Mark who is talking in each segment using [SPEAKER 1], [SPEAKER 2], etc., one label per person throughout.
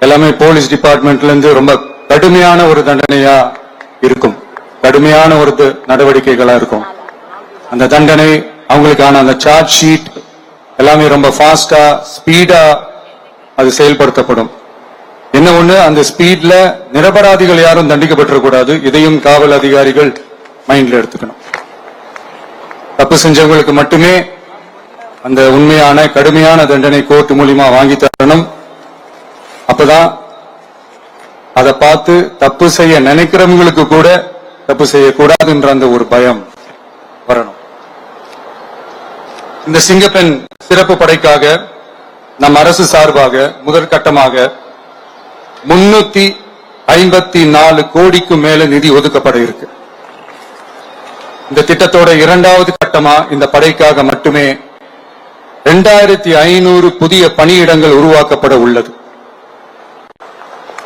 [SPEAKER 1] எல்லாமே போலீஸ் டிபார்ட்மெண்ட்ல இருந்து ரொம்ப கடுமையான ஒரு தண்டனையா இருக்கும், கடுமையான ஒரு நடவடிக்கைகளா இருக்கும். அந்த தண்டனை அவங்களுக்கான அந்த சார்ஜ் ஷீட் எல்லாமே ரொம்ப ஃபாஸ்டா ஸ்பீடா அது செயல்படுத்தப்படும். என்ன ஒண்ணு, அந்த ஸ்பீட்ல நிரபராதிகள் யாரும் தண்டிக்கப்பட்டிருக்கூடாது. இதையும் காவல் அதிகாரிகள் மைண்ட்ல எடுத்துக்கணும். தப்பு செஞ்சவங்களுக்கு மட்டுமே அந்த உண்மையான கடுமையான தண்டனை கோர்ட் மூலியமா வாங்கி தரணும். அப்பதான் அதை பார்த்து தப்பு செய்ய நினைக்கிறவங்களுக்கு கூட தப்பு செய்யக்கூடாதுன்ற அந்த ஒரு பயம் வரணும். இந்த சிங்கப்பெண் சிறப்பு படைக்காக நம் அரசு சார்பாக முதற்கட்டமாக 354 கோடிக்கு மேல நிதி ஒதுக்கப்பட இருக்கு. இந்த திட்டத்தோட இரண்டாவது கட்டமா இந்த படைக்காக மட்டுமே 2500 புதிய பணியிடங்கள் உருவாக்கப்பட உள்ளது.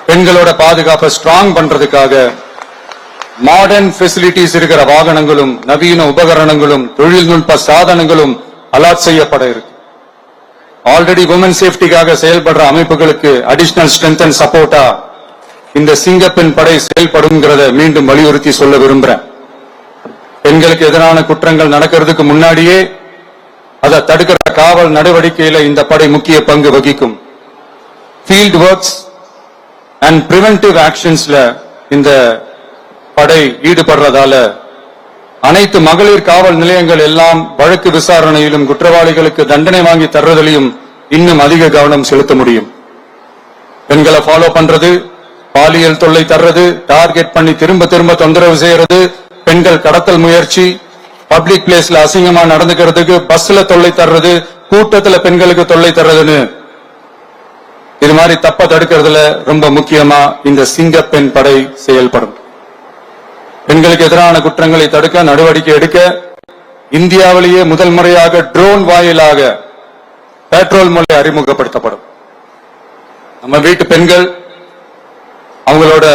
[SPEAKER 1] பெண்களோட பாதுகாப்பை ஸ்ட்ராங் பண்றதுக்காக மாடர்ன் ஃபெசிலிட்டிஸ் இருக்கிற வாகனங்களும் நவீன உபகரணங்களும் தொழில்நுட்ப சாதனங்களும் அலாட் செய்யப்பட இருக்கு. ஆல்ரெடி உமன் சேஃப்டிக்காக செயல்படுற அமைப்புகளுக்கு அடிஷனல் ஸ்ட்ரென்த் அண்ட் சப்போர்ட்டா இந்த சிங்கப்பெண் படை செயல்படுங்கிறத மீண்டும் வலியுறுத்தி சொல்ல விரும்புறேன். பெண்களுக்கு எதிரான குற்றங்கள் நடக்கிறதுக்கு முன்னாடியே அதை தடுக்கிற காவல் நடவடிக்கையில இந்த படை முக்கிய பங்கு வகிக்கும். ஃபீல்ட் ஒர்க்ஸ் அண்ட் பிரிவென்டிவ் ஆக்ஷன்ஸ்ல இந்த படை ஈடுபடுறதால அனைத்து மகளிர் காவல் நிலையங்கள் எல்லாம் வழக்கு விசாரணையிலும் குற்றவாளிகளுக்கு தண்டனை வாங்கி தர்றதிலையும் இன்னும் அதிக கவனம் செலுத்த முடியும். பெண்களை ஃபாலோ பண்றது, பாலியல் தொல்லை தர்றது, டார்கெட் பண்ணி திரும்ப திரும்ப தொந்தரவு செய்யறது, பெண்கள் கடத்தல் முயற்சி, பப்ளிக் பிளேஸ்ல அசிங்கமா நடந்துக்கிறதுக்கு பஸ்ல தொல்லை தர்றது, கூட்டத்துல பெண்களுக்கு தொல்லை தர்றதுன்னு இது மாதிரி தப்ப தடுக்கிறதுல ரொம்ப முக்கியமா இந்த சிங்கப்பெண் படை செயல்படும். பெண்களுக்கு எதிரான குற்றங்களை தடுக்க நடவடிக்கை எடுக்க இந்தியாவிலேயே முதல் முறையாக ட்ரோன் வாயிலாக பெட்ரோல் முறை அறிமுகப்படுத்தப்படும். நம்ம வீட்டு பெண்கள் அவங்களோட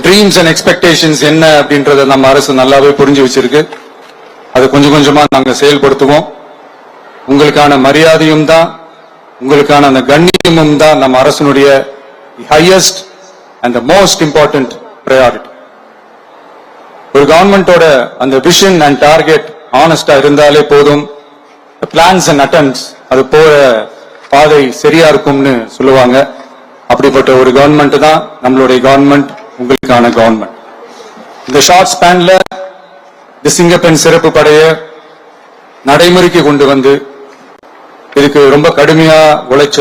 [SPEAKER 1] ட்ரீம்ஸ் அண்ட் எக்ஸ்பெக்டேஷன்ஸ் என்ன அப்படின்றத நம்ம அரசு நல்லாவே புரிஞ்சு வச்சிருக்கு. அது கொஞ்சம் கொஞ்சமா நாங்க செயல்படுத்துவோம். உங்களுக்கான மரியாதையும் தான், உங்களுக்கான அந்த கண்ணியமும் தான் நம்ம அரசனுடைய highest and the most important priority. ஒரு கவர்மெண்டோட அந்த விஷன் அண்ட் டார்கெட் ஆனஸ்டா இருந்தாலே போதும். பிளான்ஸ் அண்ட் அட்டெம்ப்ட்ஸ் அது போற பாதை சரியா இருக்கும்னு சொல்லுவாங்க. அப்படிப்பட்ட ஒரு கவர்மெண்ட் தான் நம்மளுடைய கவர்மெண்ட், உங்களுக்கான கவர்மெண்ட். இந்த ஷார்ட் ஸ்பேன்ல இந்த சிங்கப்பெண் சிறப்பு படைய நடைமுறைக்கு கொண்டு வந்து இதுக்கு ரொம்ப கடுமையா உழைச்ச